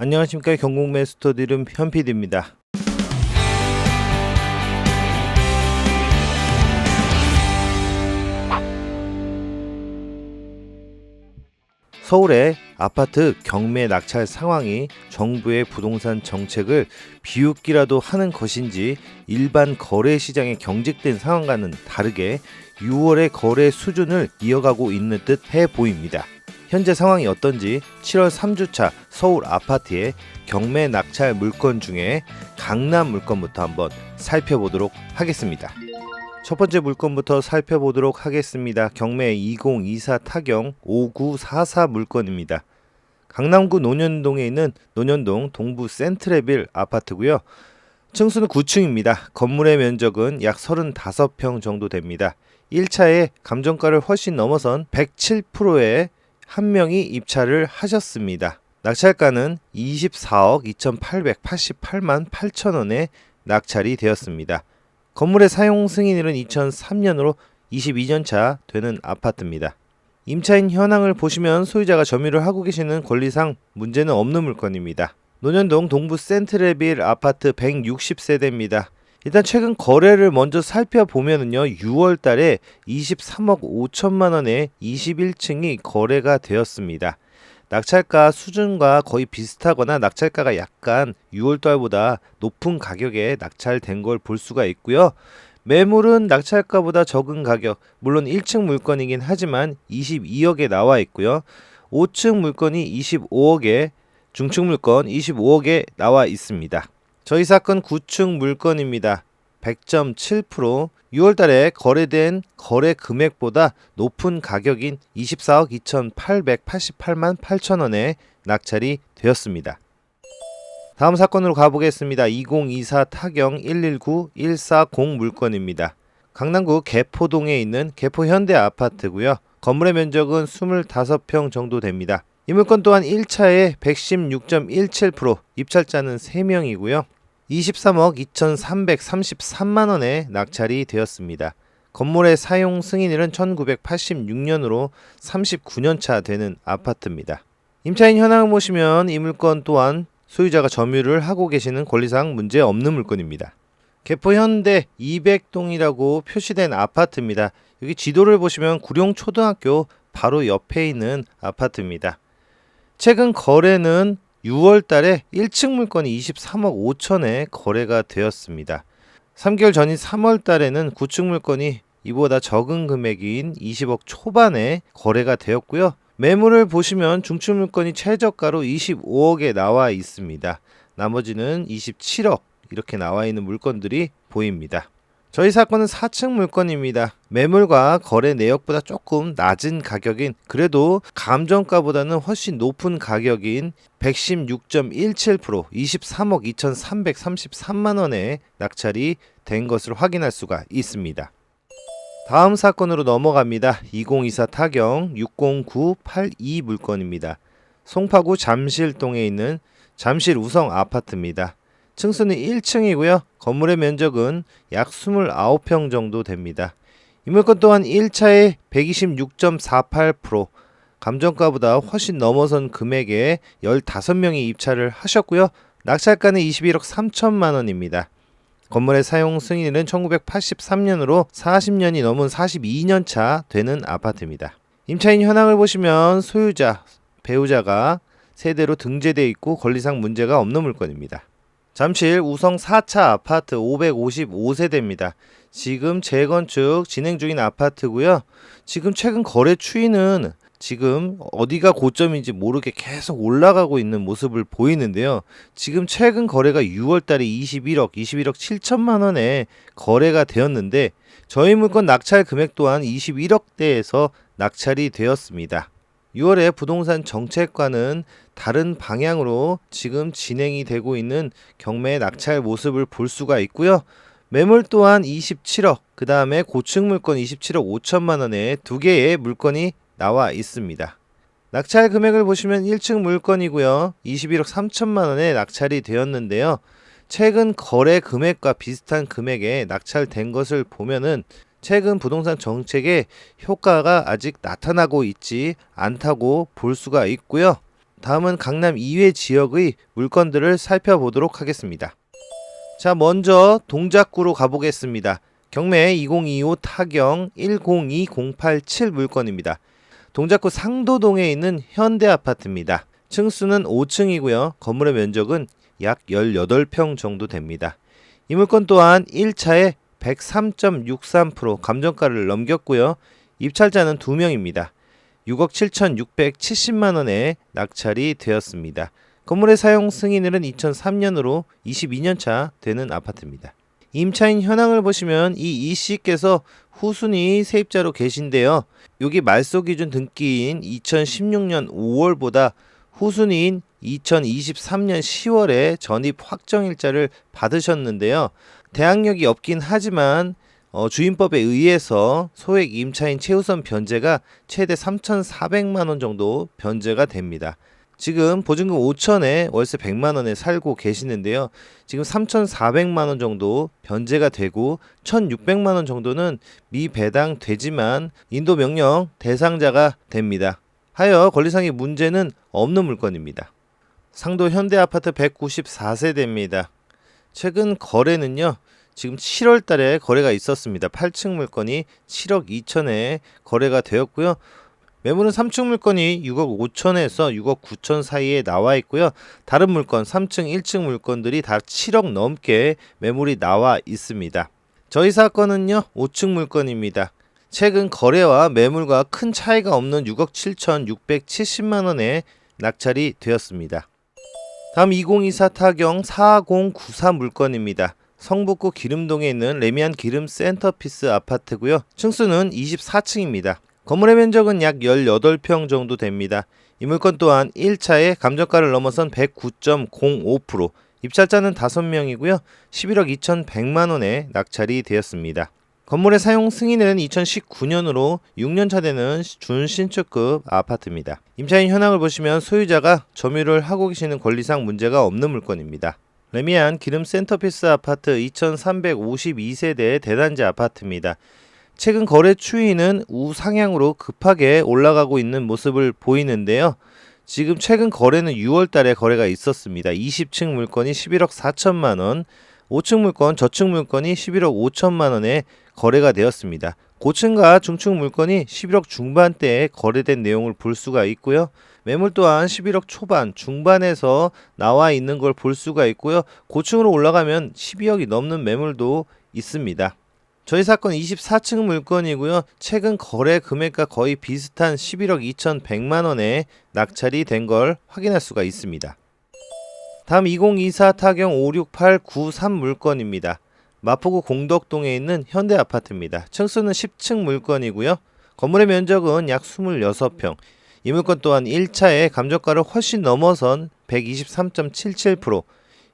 안녕하십니까. 경공매 스터디룸 현PD입니다. 서울의 아파트 경매 낙찰 상황이 정부의 부동산 정책을 비웃기라도 하는 것인지 일반 거래 시장의 경직된 상황과는 다르게 6월의 거래 수준을 이어가고 있는 듯 해 보입니다. 현재 상황이 어떤지 7월 3주차 서울 아파트의 경매 낙찰 물건 중에 강남 물건부터 한번 살펴보도록 하겠습니다. 첫 번째 물건부터 살펴보도록 하겠습니다. 경매 2024 타경 5944 물건입니다. 강남구 논현동에 있는 논현동 동부 센트레빌 아파트고요. 층수는 9층입니다. 건물의 면적은 약 35평 정도 됩니다. 1차에 감정가를 훨씬 넘어선 107%의 한 명이 입찰을 하셨습니다. 낙찰가는 24억 2,888만 8천원에 낙찰이 되었습니다. 건물의 사용 승인일은 2003년으로 22년차 되는 아파트입니다. 임차인 현황을 보시면 소유자가 점유를 하고 계시는 권리상 문제는 없는 물건입니다. 논현동 동부 센트레빌 아파트 160세대입니다. 일단 최근 거래를 먼저 살펴보면요, 6월 달에 23억 5천만 원에 21층이 거래가 되었습니다. 낙찰가 수준과 거의 비슷하거나 낙찰가가 약간 6월 달보다 높은 가격에 낙찰된 걸 볼 수가 있고요. 매물은 낙찰가보다 적은 가격, 물론 1층 물건이긴 하지만 22억에 나와 있고요. 5층 물건이 25억에, 중층 물건 25억에 나와 있습니다. 저희 사건 9층 물건입니다. 100.7%, 6월 달에 거래된 거래 금액보다 높은 가격인 24억 2,888만 8천원에 낙찰이 되었습니다. 다음 사건으로 가보겠습니다. 2024 타경 119140 물건입니다. 강남구 개포동에 있는 개포현대 아파트고요. 건물의 면적은 25평 정도 됩니다. 이 물건 또한 1차에 116.17%, 입찰자는 3명이고요. 23억 2,333만원에 낙찰이 되었습니다. 건물의 사용 승인일은 1986년으로 39년차 되는 아파트입니다. 임차인 현황을 보시면 이 물건 또한 소유자가 점유를 하고 계시는 권리상 문제 없는 물건입니다. 개포현대 200동이라고 표시된 아파트입니다. 여기 지도를 보시면 구룡초등학교 바로 옆에 있는 아파트입니다. 최근 거래는 6월 달에 1층 물건이 23억 5천에 거래가 되었습니다. 3개월 전인 3월 달에는 9층 물건이 이보다 적은 금액인 20억 초반에 거래가 되었고요. 매물을 보시면 중층 물건이 최저가로 25억에 나와 있습니다. 나머지는 27억 이렇게 나와 있는 물건들이 보입니다. 저희 사건은 4층 물건입니다. 매물과 거래 내역보다 조금 낮은 가격인, 그래도 감정가보다는 훨씬 높은 가격인 116.17%, 23억 2,333만원에 낙찰이 된 것을 확인할 수가 있습니다. 다음 사건으로 넘어갑니다. 2024 타경 60982 물건입니다. 송파구 잠실동에 있는 잠실 우성 아파트입니다. 층수는 1층이고요. 건물의 면적은 약 29평 정도 됩니다. 이 물건 또한 1차에 126.48%, 감정가보다 훨씬 넘어선 금액에 15명이 입찰을 하셨고요. 낙찰가는 21억 3천만 원입니다. 건물의 사용 승인일은 1983년으로 40년이 넘은 42년차 되는 아파트입니다. 임차인 현황을 보시면 소유자, 배우자가 세대로 등재되어 있고 권리상 문제가 없는 물건입니다. 잠실 우성 4차 아파트 555세대입니다. 지금 재건축 진행 중인 아파트고요. 지금 최근 거래 추이는 지금 어디가 고점인지 모르게 계속 올라가고 있는 모습을 보이는데요. 지금 최근 거래가 6월 달에 21억 7천만 원에 거래가 되었는데 저희 물건 낙찰 금액 또한 21억대에서 낙찰이 되었습니다. 6월에 부동산 정책과는 다른 방향으로 지금 진행이 되고 있는 경매 낙찰 모습을 볼 수가 있고요. 매물 또한 27억, 그 다음에 고층 물건 27억 5천만 원에 두 개의 물건이 나와 있습니다. 낙찰 금액을 보시면 1층 물건이고요. 21억 3천만 원에 낙찰이 되었는데요. 최근 거래 금액과 비슷한 금액에 낙찰된 것을 보면은 최근 부동산 정책의 효과가 아직 나타나고 있지 않다고 볼 수가 있고요. 다음은 강남 이외 지역의 물건들을 살펴보도록 하겠습니다. 자, 먼저 동작구로 가보겠습니다. 경매 2025 타경 102087 물건입니다. 동작구 상도동에 있는 현대아파트입니다. 층수는 5층이고요. 건물의 면적은 약 18평 정도 됩니다. 이 물건 또한 1차에 103.63% 감정가를 넘겼고요. 입찰자는 2명입니다. 6억 7,670만원에 낙찰이 되었습니다. 건물의 사용 승인일은 2003년으로 22년차 되는 아파트입니다. 임차인 현황을 보시면 이 이씨께서 후순위 세입자로 계신데요. 여기 말소 기준 등기인 2016년 5월보다 후순위인 2023년 10월에 전입 확정일자를 받으셨는데요. 대항력이 없긴 하지만 주임법에 의해서 소액 임차인 최우선 변제가 최대 3,400만원 정도 변제가 됩니다. 지금 보증금 5천에 월세 100만원에 살고 계시는데요. 지금 3,400만원 정도 변제가 되고 1,600만원 정도는 미배당 되지만 인도 명령 대상자가 됩니다. 하여 권리상의 문제는 없는 물건입니다. 상도 현대아파트 194세대입니다. 최근 거래는요. 지금 7월 달에 거래가 있었습니다. 8층 물건이 7억 2천에 거래가 되었고요. 매물은 3층 물건이 6억 5천에서 6억 9천 사이에 나와 있고요. 다른 물건 3층, 1층 물건들이 다 7억 넘게 매물이 나와 있습니다. 저희 사건은요. 5층 물건입니다. 최근 거래와 매물과 큰 차이가 없는 6억 7,670만원에 낙찰이 되었습니다. 다음 2024 타경 4094 물건입니다. 성북구 기름동에 있는 레미안 기름 센터피스 아파트고요. 층수는 24층입니다. 건물의 면적은 약 18평 정도 됩니다. 이 물건 또한 1차에 감정가를 넘어선 109.05%, 입찰자는 5명이고요. 11억 2,100만원에 낙찰이 되었습니다. 건물의 사용 승인은 2019년으로 6년차 되는 준신축급 아파트입니다. 임차인 현황을 보시면 소유자가 점유를 하고 계시는 권리상 문제가 없는 물건입니다. 레미안 기름 센터피스 아파트 2352세대 대단지 아파트입니다. 최근 거래 추이는 우상향으로 급하게 올라가고 있는 모습을 보이는데요. 지금 최근 거래는 6월 달에 거래가 있었습니다. 20층 물건이 11억 4천만원, 5층 물건, 저층 물건이 11억 5천만원에 거래가 되었습니다. 고층과 중층 물건이 11억 중반대에 거래된 내용을 볼 수가 있고요. 매물 또한 11억 초반, 중반에서 나와 있는 걸 볼 수가 있고요. 고층으로 올라가면 12억이 넘는 매물도 있습니다. 저희 사건 24층 물건이고요. 최근 거래 금액과 거의 비슷한 11억 2,100만원에 낙찰이 된 걸 확인할 수가 있습니다. 다음 2024 타경 56893 물건입니다. 마포구 공덕동에 있는 현대아파트입니다. 층수는 10층 물건이고요. 건물의 면적은 약 26평. 이 물건 또한 1차에 감정가를 훨씬 넘어선 123.77%,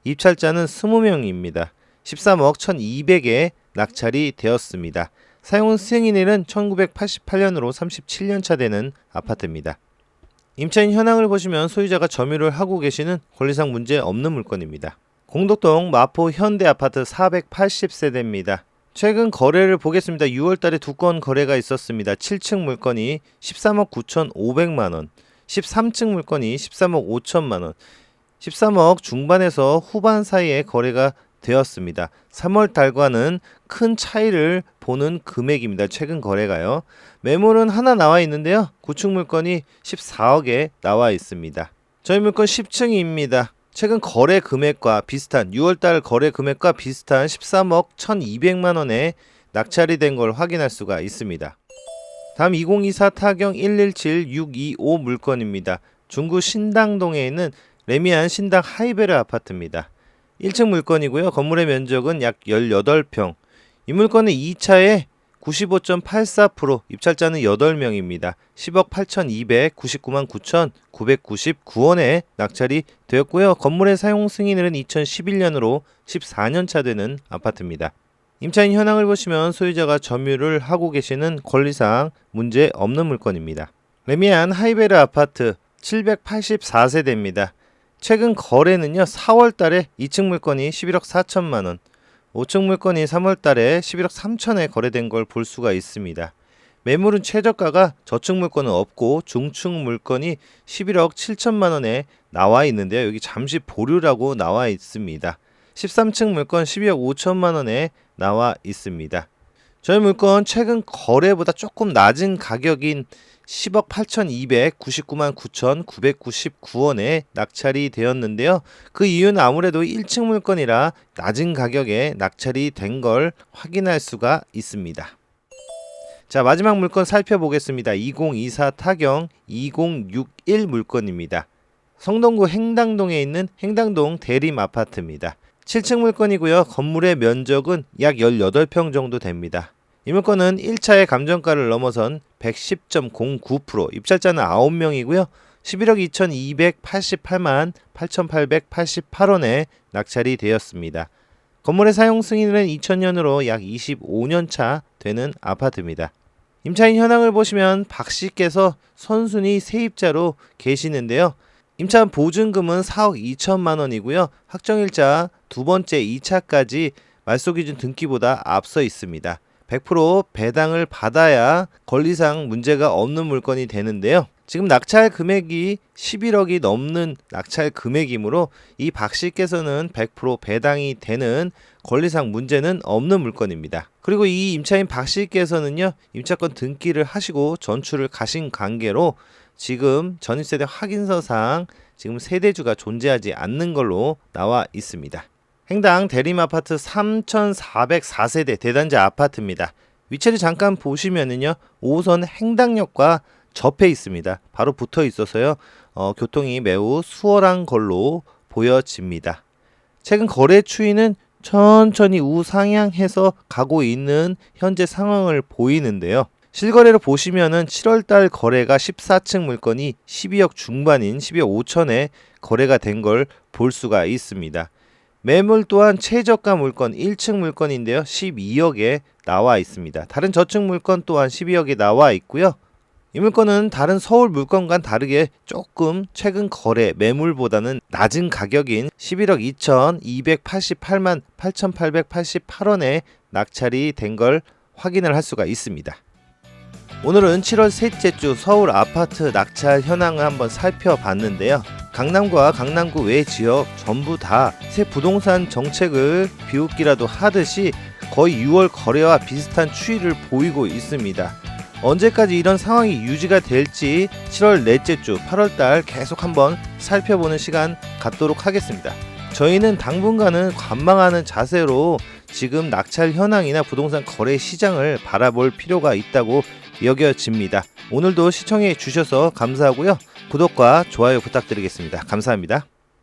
입찰자는 20명입니다. 13억 1,200에 낙찰이 되었습니다. 사용 승인일은 1988년으로 37년차 되는 아파트입니다. 임차인 현황을 보시면 소유자가 점유를 하고 계시는 권리상 문제 없는 물건입니다. 공덕동 마포 현대아파트 480세대입니다. 최근 거래를 보겠습니다. 6월 달에 2건 거래가 있었습니다. 7층 물건이 13억 9,500만원, 13층 물건이 13억 5천만원, 13억 중반에서 후반 사이에 거래가 되었습니다. 3월 달과는 큰 차이를 보는 금액입니다. 최근 거래가요. 매물은 하나 나와 있는데요. 9층 물건이 14억에 나와 있습니다. 저희 물건 10층입니다. 최근 거래 금액과 비슷한 6월달 거래 금액과 비슷한 13억 1,200만원에 낙찰이 된 걸 확인할 수가 있습니다. 다음 2024 타경 117625 물건입니다. 중구 신당동에 있는 레미안 신당 하이베르 아파트입니다. 1층 물건이고요. 건물의 면적은 약 18평. 이 물건은 2차에 95.84%, 입찰자는 8명입니다. 10억 8,299만 9,999원에 낙찰이 되었고요. 건물의 사용 승인일은 2011년으로 14년차 되는 아파트입니다. 임차인 현황을 보시면 소유자가 점유를 하고 계시는 권리상 문제 없는 물건입니다. 레미안 하이베르 아파트 784세대입니다. 최근 거래는요. 4월 달에 2층 물건이 11억 4천만원, 5층 물건이 3월 달에 11억 3천에 거래된 걸 볼 수가 있습니다. 매물은 최저가가 저층 물건은 없고 중층 물건이 11억 7천만 원에 나와 있는데요. 여기 잠시 보류라고 나와 있습니다. 13층 물건 12억 5천만 원에 나와 있습니다. 저희 물건 최근 거래보다 조금 낮은 가격인 10억 8,299만 9,999원에 낙찰이 되었는데요. 그 이유는 아무래도 1층 물건이라 낮은 가격에 낙찰이 된 걸 확인할 수가 있습니다. 자, 마지막 물건 살펴보겠습니다. 2024 타경 2061 물건입니다. 성동구 행당동에 있는 행당동 대림 아파트입니다. 7층 물건이고요. 건물의 면적은 약 18평 정도 됩니다. 이 물건은 1차의 감정가를 넘어선 110.09%, 입찰자는 9명이고요. 11억 2,288만 8,888원에 낙찰이 되었습니다. 건물의 사용 승인은 2000년으로 약 25년 차 되는 아파트입니다. 임차인 현황을 보시면 박 씨께서 선순위 세입자로 계시는데요. 임차 보증금은 4억 2천만 원이고요. 확정일자 두 번째 2차까지 말소기준 등기보다 앞서 있습니다. 100% 배당을 받아야 권리상 문제가 없는 물건이 되는데요. 지금 낙찰 금액이 11억이 넘는 낙찰 금액이므로 이 박 씨께서는 100% 배당이 되는 권리상 문제는 없는 물건입니다. 그리고 이 임차인 박 씨께서는요, 임차권 등기를 하시고 전출을 가신 관계로 지금 전입세대 확인서상 지금 세대주가 존재하지 않는 걸로 나와 있습니다. 행당 대림아파트 3,404세대 대단지 아파트입니다. 위치를 잠깐 보시면은요, 5호선 행당역과 접해 있습니다. 바로 붙어 있어서요, 교통이 매우 수월한 걸로 보여집니다. 최근 거래 추이는 천천히 우상향해서 가고 있는 현재 상황을 보이는데요. 실거래로 보시면은 7월달 거래가 14층 물건이 12억 중반인 12억 5천에 거래가 된 걸 볼 수가 있습니다. 매물 또한 최저가 물건 1층 물건인데요. 12억에 나와 있습니다. 다른 저층 물건 또한 12억에 나와 있고요. 이 물건은 다른 서울 물건과는 다르게 조금 최근 거래 매물보다는 낮은 가격인 11억 2,288만 8,888원에 낙찰이 된 걸 확인을 할 수가 있습니다. 오늘은 7월 셋째 주 서울 아파트 낙찰 현황을 한번 살펴봤는데요. 강남과 강남구 외 지역 전부 다 새 부동산 정책을 비웃기라도 하듯이 거의 6월 거래와 비슷한 추이를 보이고 있습니다. 언제까지 이런 상황이 유지가 될지 7월 넷째 주 8월달 계속 한번 살펴보는 시간 갖도록 하겠습니다. 저희는 당분간은 관망하는 자세로 지금 낙찰 현황이나 부동산 거래 시장을 바라볼 필요가 있다고 여겨집니다. 오늘도 시청해 주셔서 감사하고요. 구독과 좋아요 부탁드리겠습니다. 감사합니다.